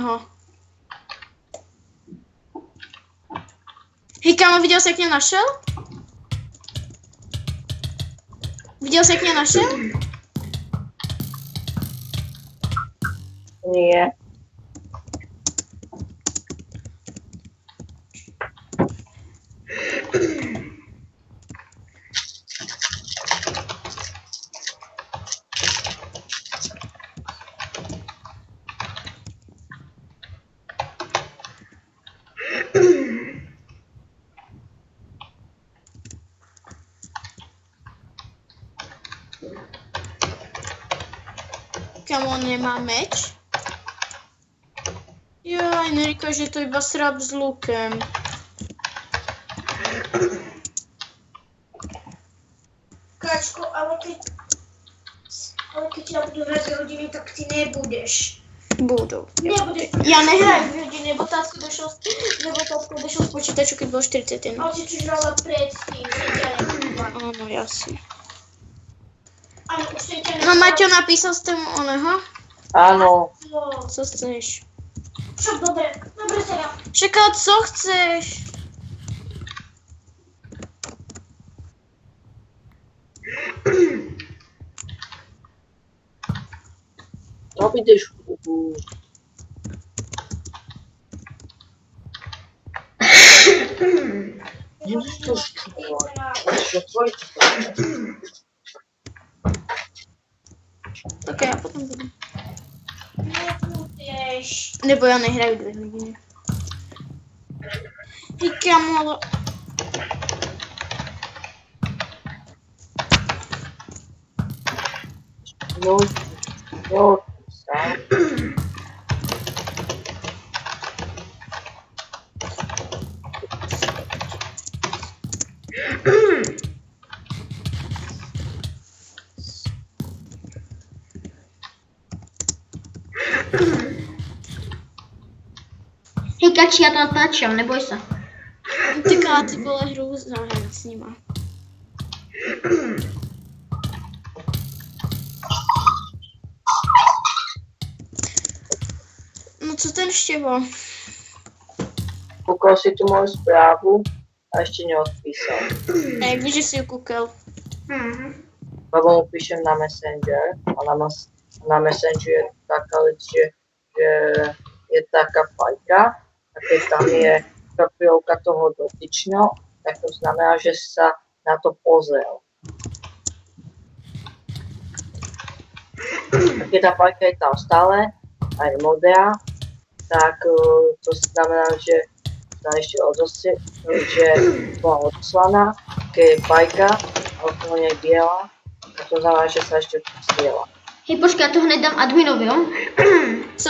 oného. Hej, kámo, viděl jsi, jak mě našel? Viděl jsi, jak mě našel? Nie. Kámo, on nemá meč? Joj, neříkaj, že to je iba srap s lukem. Káčko, ale keď já budu hrát hodiny, tak ty nebudeš. Budu. Nebudeš. Já nehraju v hodiny, nebo tácko došel z počítaču, keď bylo 41. Ale si čo hrala predtým, že ťa nebudúva. Áno, jasne. Áno, už som ťa No Maťo, napísal s tomu oného? Áno. Co chceš? Však dobre teda. Čaká, co chceš? No vidíš. Vidíš to Tak já potom budu. Nebudeš. Nebo já nehraju 2 hodiny. Hej, kámo, ale... No, no, sám. Hej, Kači, já to natáčím, neboj se. Tyká, ty vole, hru zahrát s nima. No co ten Štěvo? Koukal si tu moju zprávu a ještě neodpísal. A jak víš, že jsi ji koukal? Lebo mu píšem na Messenger a na Messenger je taká vec, že je taká fajka a keď tam je profilovka toho dotyčného, tak to znamená, že sa na to pozrel. A keď tá fajka je tam stále a je modrá, tak to znamená, že sa ešte že bola odoslaná, keď je fajka a okolo nej biela, a to znamená, že sa ešte posiela. Hej, počkej, já to hned dám adminovi, jo? Co?